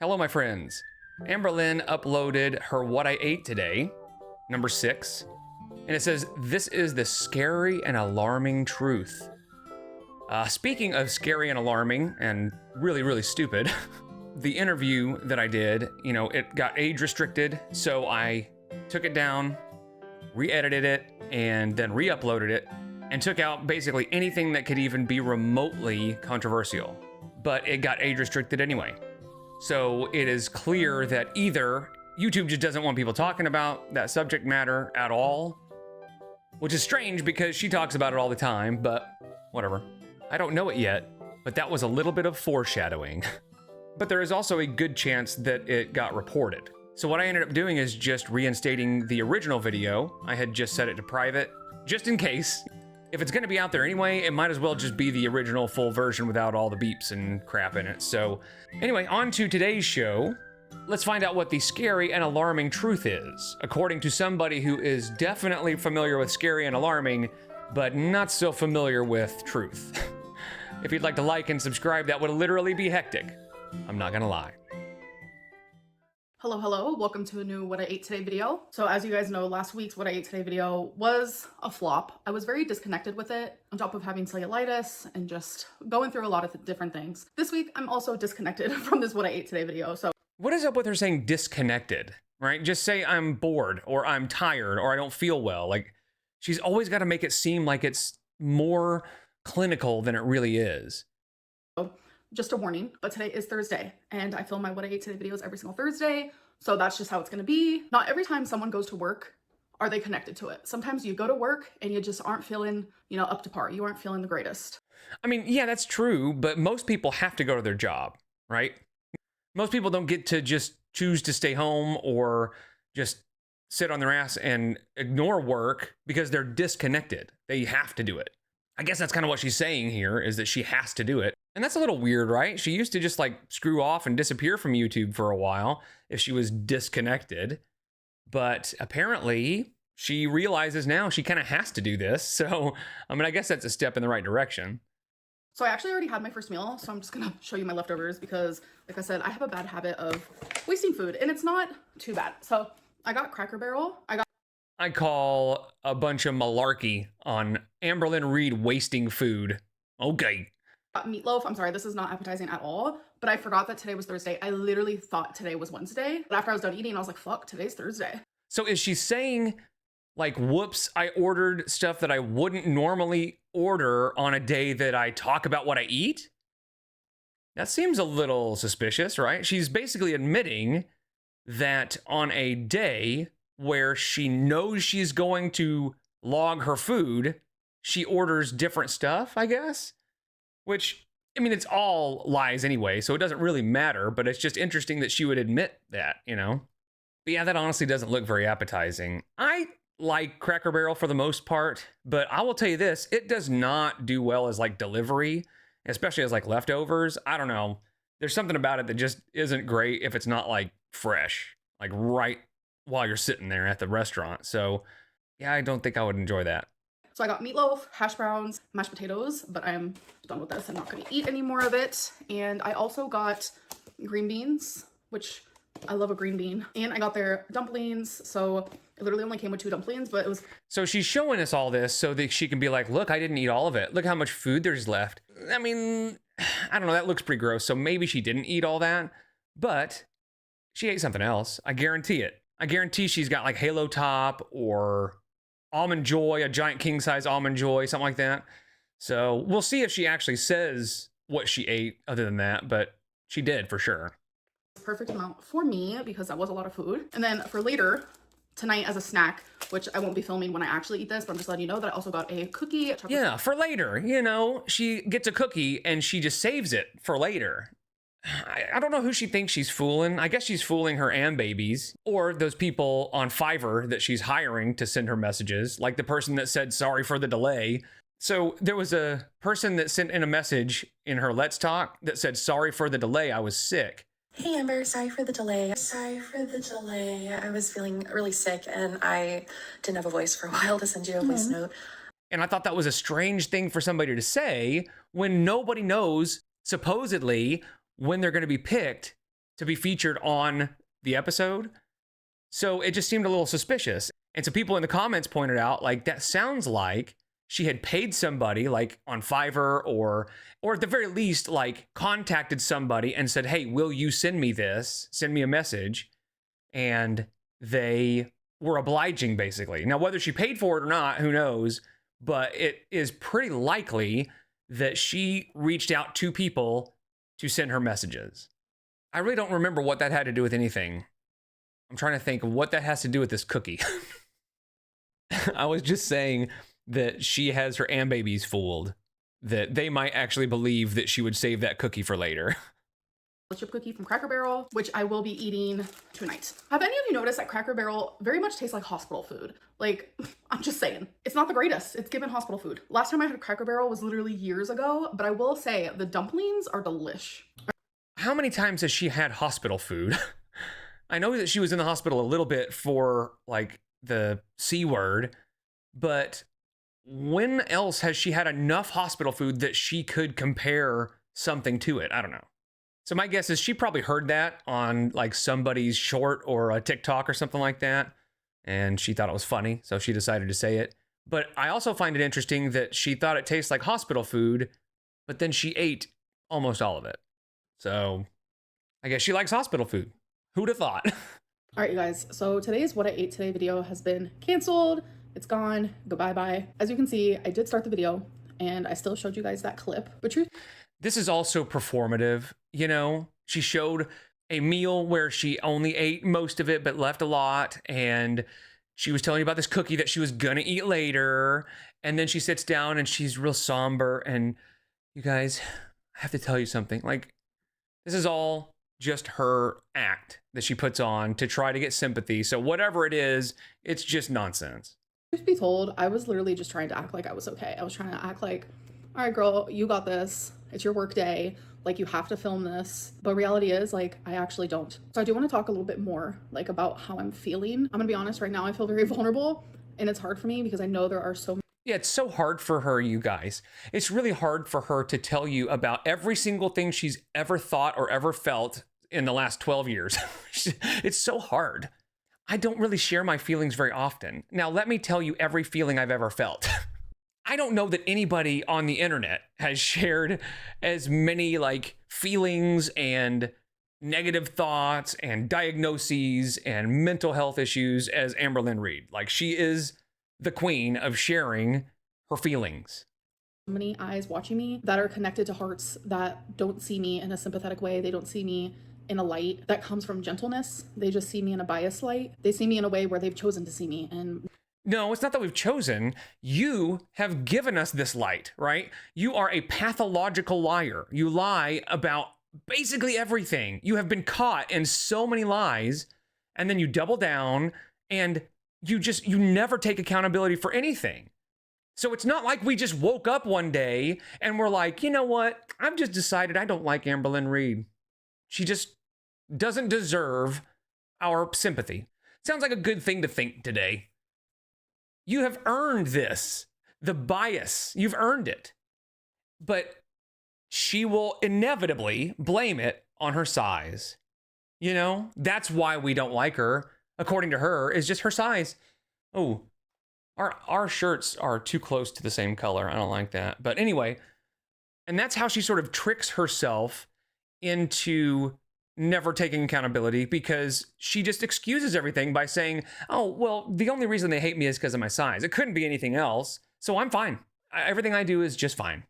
Hello, my friends. Amberlynn uploaded her What I Ate Today, number 6, and it says, "This is the scary and alarming truth." Speaking of scary and alarming and really, really stupid, the interview that I did, it got age restricted, so I took it down, re-edited it, and then re-uploaded it, and took out basically anything that could even be remotely controversial. But it got age restricted anyway. So it is clear that either YouTube just doesn't want people talking about that subject matter at all, which is strange because she talks about it all the time, but whatever. I don't know it yet, but that was a little bit of foreshadowing. But there is also a good chance that it got reported. So what I ended up doing is just reinstating the original video. I had just set it to private, just in case. If it's gonna be out there anyway, it might as well just be the original full version without all the beeps and crap in it. So anyway, on to today's show. Let's find out what the scary and alarming truth is, according to somebody who is definitely familiar with scary and alarming, but not so familiar with truth. If you'd like to like and subscribe, that would literally be hectic. I'm not gonna lie. Hello, welcome to a new What I Ate Today video. So as you guys know, last week's What I Ate Today video was a flop. I was very disconnected with it, on top of having cellulitis and just going through a lot of different things. This week, I'm also disconnected from this What I Ate Today video, so. What is up with her saying disconnected, right? Just say I'm bored, or I'm tired, or I don't feel well. Like, she's always got to make it seem like it's more clinical than it really is. Just a warning, but today is Thursday, and I film my What I Ate Today videos every single Thursday, so that's just how it's gonna be. Not every time someone goes to work are they connected to it. Sometimes you go to work and you just aren't feeling, up to par. You aren't feeling the greatest. I mean, yeah, that's true, but most people have to go to their job, right? Most people don't get to just choose to stay home or just sit on their ass and ignore work because they're disconnected. They have to do it. I guess that's kind of what she's saying here, is that she has to do it. And that's a little weird, right? She used to just like screw off and disappear from YouTube for a while if she was disconnected. But apparently she realizes now she kind of has to do this. So, I mean, I guess that's a step in the right direction. So I actually already had my first meal, so I'm just gonna show you my leftovers because, like I said, I have a bad habit of wasting food, and it's not too bad. So I got Cracker Barrel. I call a bunch of malarkey on Amberlynn Reed wasting food. Okay. Meatloaf. I'm sorry, this is not appetizing at all, but I forgot that today was Thursday. I literally thought today was Wednesday, but after I was done eating, I was like, fuck, today's Thursday. So is she saying, like, whoops, I ordered stuff that I wouldn't normally order on a day that I talk about what I eat? That seems a little suspicious, right? She's basically admitting that on a day where she knows she's going to log her food, she orders different stuff, I guess? Which, I mean, it's all lies anyway, so it doesn't really matter, but it's just interesting that she would admit that, But yeah, that honestly doesn't look very appetizing. I like Cracker Barrel for the most part, but I will tell you this, it does not do well as like delivery, especially as like leftovers. I don't know. There's something about it that just isn't great if it's not like fresh, like right while you're sitting there at the restaurant. So yeah, I don't think I would enjoy that. So I got meatloaf, hash browns, mashed potatoes, but I'm done with this. I'm not gonna eat any more of it. And I also got green beans, which I love a green bean. And I got their dumplings. So it literally only came with 2 dumplings, but it was... So she's showing us all this so that she can be like, look, I didn't eat all of it. Look how much food there's left. I mean, I don't know, that looks pretty gross. So maybe she didn't eat all that, but she ate something else. I guarantee it. I guarantee she's got like Halo Top or Almond Joy, a giant king size Almond Joy, something like that. So we'll see if she actually says what she ate other than that, but she did for sure. Perfect amount for me because that was a lot of food. And then for later tonight as a snack, which I won't be filming when I actually eat this, but I'm just letting you know that I also got a cookie. Yeah, for later, she gets a cookie and she just saves it for later. I don't know who she thinks she's fooling. I guess she's fooling her and babies, or those people on Fiverr that she's hiring to send her messages, like the person that said sorry for the delay. So there was a person that sent in a message in her Let's Talk that said, sorry for the delay, I was sick. Hey Amber, sorry for the delay. I was feeling really sick and I didn't have a voice for a while to send you a voice note. And I thought that was a strange thing for somebody to say when nobody knows, supposedly, when they're going to be picked to be featured on the episode. So it just seemed a little suspicious. And so people in the comments pointed out, like, that sounds like she had paid somebody, like on Fiverr, or at the very least, like, contacted somebody and said, hey, will you send me this? Send me a message. And they were obliging, basically. Now, whether she paid for it or not, who knows? But it is pretty likely that she reached out to people to send her messages. I really don't remember what that had to do with anything. I'm trying to think of what that has to do with this cookie. I was just saying that she has her babies fooled, that they might actually believe that she would save that cookie for later. Chip cookie from Cracker Barrel, which I will be eating tonight. Have any of you noticed that Cracker Barrel very much tastes like hospital food? Like, I'm just saying, it's not the greatest. It's given hospital food. Last time I had Cracker Barrel was literally years ago, but I will say the dumplings are delish. How many times has she had hospital food? I know that she was in the hospital a little bit for, like, the C word, but when else has she had enough hospital food that she could compare something to it? I don't know. So my guess is she probably heard that on, like, somebody's short or a TikTok or something like that, and she thought it was funny, so she decided to say it. But I also find it interesting that she thought it tastes like hospital food, but then she ate almost all of it. So I guess she likes hospital food. Who'd have thought? All right, you guys. So today's What I Ate Today video has been canceled. It's gone. Goodbye, bye. As you can see, I did start the video and I still showed you guys that clip. But truth. This is also performative. You know, she showed a meal where she only ate most of it, but left a lot. And she was telling you about this cookie that she was going to eat later. And then she sits down and she's real somber. And you guys, I have to tell you something. Like, this is all just her act that she puts on to try to get sympathy. So whatever it is, it's just nonsense. Truth be told, I was literally just trying to act like I was okay. I was trying to act like, all right, girl, you got this. It's your work day. Like, you have to film this. But reality is, like, I actually don't. So I do want to talk a little bit more, like, about how I'm feeling. I'm gonna be honest, right now I feel very vulnerable, and it's hard for me because I know there are so many. Yeah, it's so hard for her, you guys. It's really hard for her to tell you about every single thing she's ever thought or ever felt in the last 12 years. It's so hard. I don't really share my feelings very often. Now, let me tell you every feeling I've ever felt. I don't know that anybody on the internet has shared as many, like, feelings and negative thoughts and diagnoses and mental health issues as Amberlynn Reed. Like, she is the queen of sharing her feelings. Many eyes watching me that are connected to hearts that don't see me in a sympathetic way. They don't see me in a light that comes from gentleness. They just see me in a biased light. They see me in a way where they've chosen to see me. And no, it's not that we've chosen. You have given us this light, right? You are a pathological liar. You lie about basically everything. You have been caught in so many lies, and then you double down, and you never take accountability for anything. So it's not like we just woke up one day and we're like, you know what? I've just decided I don't like Amberlynn Reed. She just doesn't deserve our sympathy. Sounds like a good thing to think today. You have earned this, the bias, you've earned it. But she will inevitably blame it on her size. You know, that's why we don't like her, according to her, is just her size. Oh, our shirts are too close to the same color. I don't like that. But anyway, and that's how she sort of tricks herself into never taking accountability, because she just excuses everything by saying, oh, well, the only reason they hate me is because of my size. It couldn't be anything else. So I'm fine. Everything I do is just fine.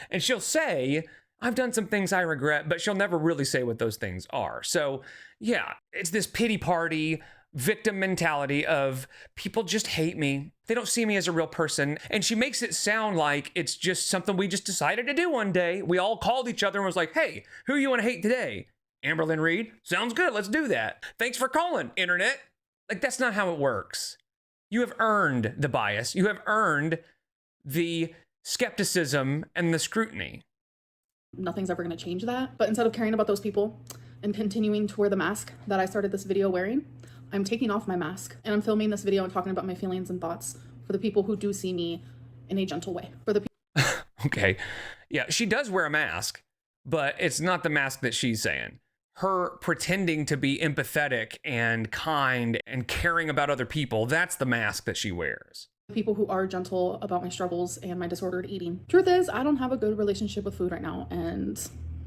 And she'll say, I've done some things I regret, but she'll never really say what those things are. So yeah, it's this pity party, victim mentality of people just hate me. They don't see me as a real person. And she makes it sound like it's just something we just decided to do one day. We all called each other and was like, hey, who you want to hate today? Amberlynn Reed? Sounds good. Let's do that. Thanks for calling, internet. Like, that's not how it works. You have earned the bias. You have earned the skepticism and the scrutiny. Nothing's ever going to change that. But instead of caring about those people and continuing to wear the mask that I started this video wearing, I'm taking off my mask and I'm filming this video and talking about my feelings and thoughts for the people who do see me in a gentle way. For the people. Okay. Yeah, she does wear a mask, but it's not the mask that she's saying. her pretending to be empathetic and kind and caring about other people. That's the mask that she wears. People who are gentle about my struggles and my disordered eating. Truth is, I don't have a good relationship with food right now, and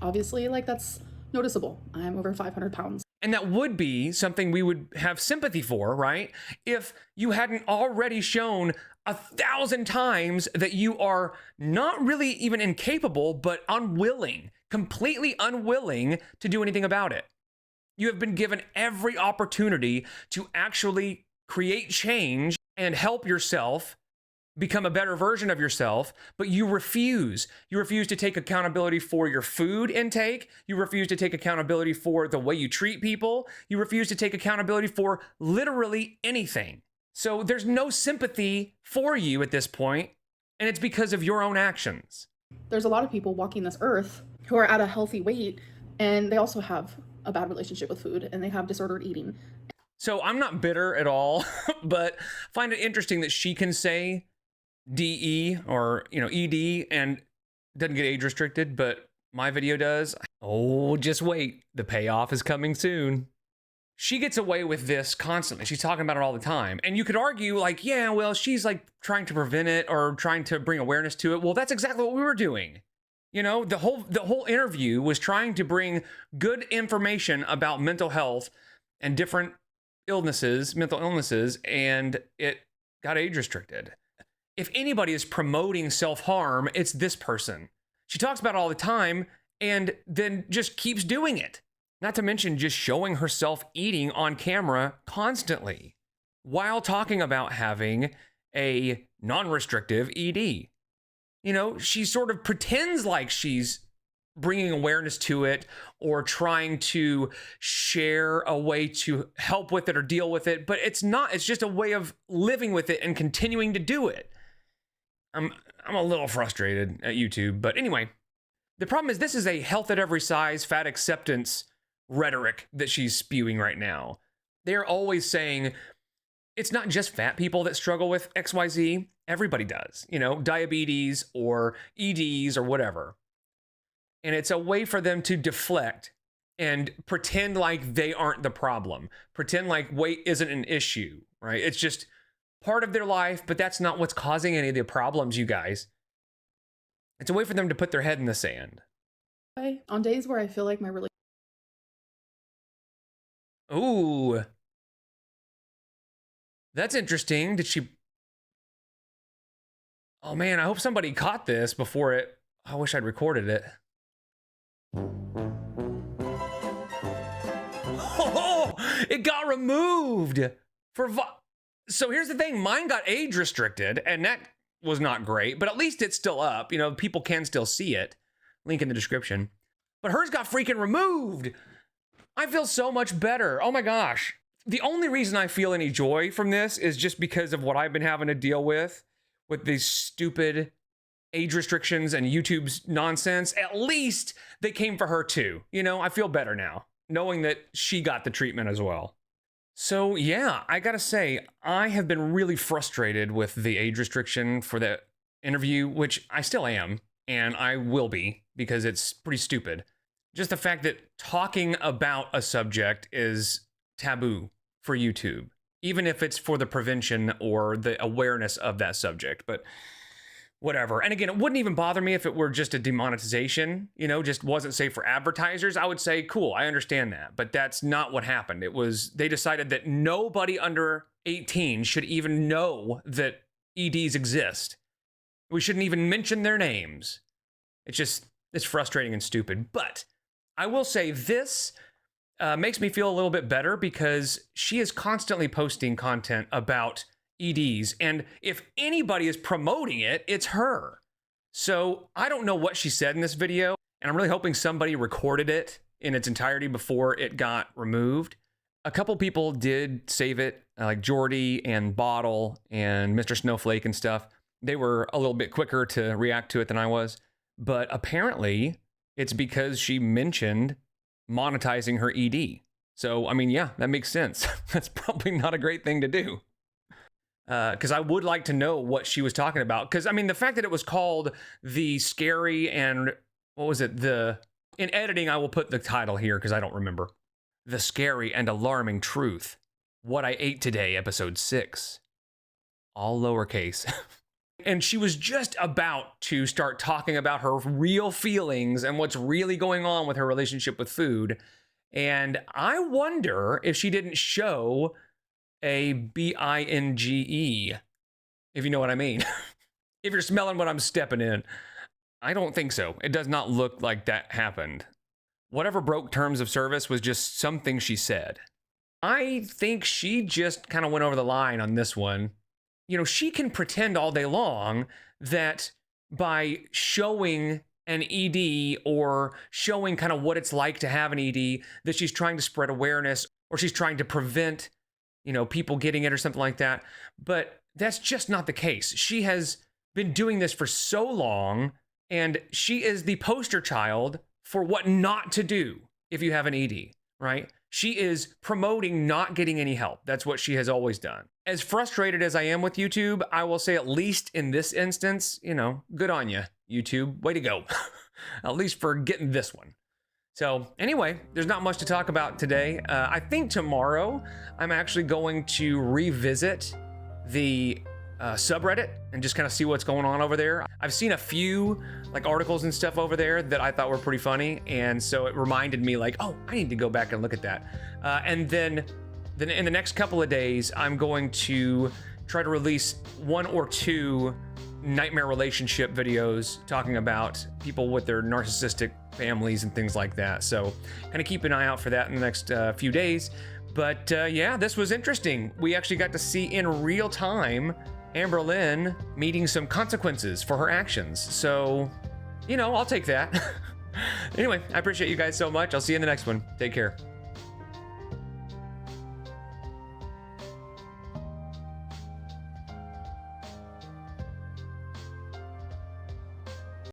obviously, like, that's noticeable. I'm over 500 pounds. And that would be something we would have sympathy for, right? If you hadn't already shown 1,000 times that you are not really even incapable, but unwilling, completely unwilling to do anything about it. You have been given every opportunity to actually create change and help yourself become a better version of yourself, but you refuse. You refuse to take accountability for your food intake. You refuse to take accountability for the way you treat people. You refuse to take accountability for literally anything. So there's no sympathy for you at this point, and it's because of your own actions. There's a lot of people walking this earth who are at a healthy weight, and they also have a bad relationship with food, and they have disordered eating. So I'm not bitter at all, but find it interesting that she can say DE or, ED and doesn't get age restricted, but my video does. Oh, just wait. The payoff is coming soon. She gets away with this constantly. She's talking about it all the time. And you could argue like, yeah, well, she's like trying to prevent it or trying to bring awareness to it. Well, that's exactly what we were doing. The whole interview was trying to bring good information about mental health and different mental illnesses, and it got age restricted. If anybody is promoting self-harm, it's this person. She talks about it all the time and then just keeps doing it. Not to mention just showing herself eating on camera constantly while talking about having a non-restrictive ED. She sort of pretends like she's bringing awareness to it or trying to share a way to help with it or deal with it, but it's not. It's just a way of living with it and continuing to do it. I'm a little frustrated at YouTube, but anyway, the problem is this is a health at every size, fat acceptance rhetoric that she's spewing right now. They're always saying it's not just fat people that struggle with XYZ. Everybody does, diabetes or EDs or whatever. And it's a way for them to deflect and pretend like they aren't the problem. Pretend like weight isn't an issue, right? It's just part of their life, but that's not what's causing any of the problems, you guys. It's a way for them to put their head in the sand. On days where I feel like my relationship. Ooh. That's interesting. Oh man, I hope somebody caught this before it. I wish I'd recorded it. Oh, it got removed so here's the thing, mine got age restricted and that was not great, but at least it's still up. People can still see it. Link in the description. But hers got freaking removed. I feel so much better. Oh my gosh. The only reason I feel any joy from this is just because of what I've been having to deal with these stupid age restrictions and YouTube's nonsense. At least they came for her too. I feel better now, knowing that she got the treatment as well. So yeah, I gotta say, I have been really frustrated with the age restriction for the interview, which I still am, and I will be, because it's pretty stupid. Just the fact that talking about a subject is taboo for YouTube, even if it's for the prevention or the awareness of that subject, but whatever. And again, it wouldn't even bother me if it were just a demonetization, just wasn't safe for advertisers. I would say, cool, I understand that, but that's not what happened. They decided that nobody under 18 should even know that EDs exist. We shouldn't even mention their names. It's frustrating and stupid. But I will say this makes me feel a little bit better because she is constantly posting content about EDs, and if anybody is promoting it, it's her. So I don't know what she said in this video, and I'm really hoping somebody recorded it in its entirety before it got removed. A couple people did save it, like Jordy and Bottle and Mr. Snowflake and stuff. They were a little bit quicker to react to it than I was, but apparently it's because she mentioned monetizing her ED. So, I mean, yeah, that makes sense. That's probably not a great thing to do. Because I would like to know what she was talking about. Because, I mean, the fact that it was called the scary and, what was it? The In editing, I will put the title here because I don't remember. The Scary and Alarming Truth. What I Ate Today, episode 6. All lowercase. And she was just about to start talking about her real feelings and what's really going on with her relationship with food. And I wonder if she didn't show a binge, if you know what I mean. If you're smelling what I'm stepping in. I don't think so. It does not look like that happened. Whatever broke terms of service was just something she said. I think she just kind of went over the line on this one. You know, she can pretend all day long that by showing an ED or showing kind of what it's like to have an ED, that she's trying to spread awareness or she's trying to prevent, you know, people getting it or something like that. But that's just not the case. She has been doing this for so long, and she is the poster child for what not to do if you have an ED, right? She is promoting not getting any help. That's what she has always done. As frustrated as I am with YouTube, I will say, at least in this instance, you know, good on you, YouTube. Way to go. At least for getting this one. So anyway, there's not much to talk about today. I think tomorrow I'm actually going to revisit the subreddit and just kind of see what's going on over there. I've seen a few like articles and stuff over there that I thought were pretty funny, and so it reminded me like, oh, I need to go back and look at that. And then in the next couple of days, I'm going to try to release 1 or 2 nightmare relationship videos talking about people with their narcissistic families and things like that. So kind of keep an eye out for that in the next few days. But yeah, this was interesting. We actually got to see in real time Amberlynn meeting some consequences for her actions. So, you know, I'll take that. Anyway, I appreciate you guys so much. I'll see you in the next one. Take care.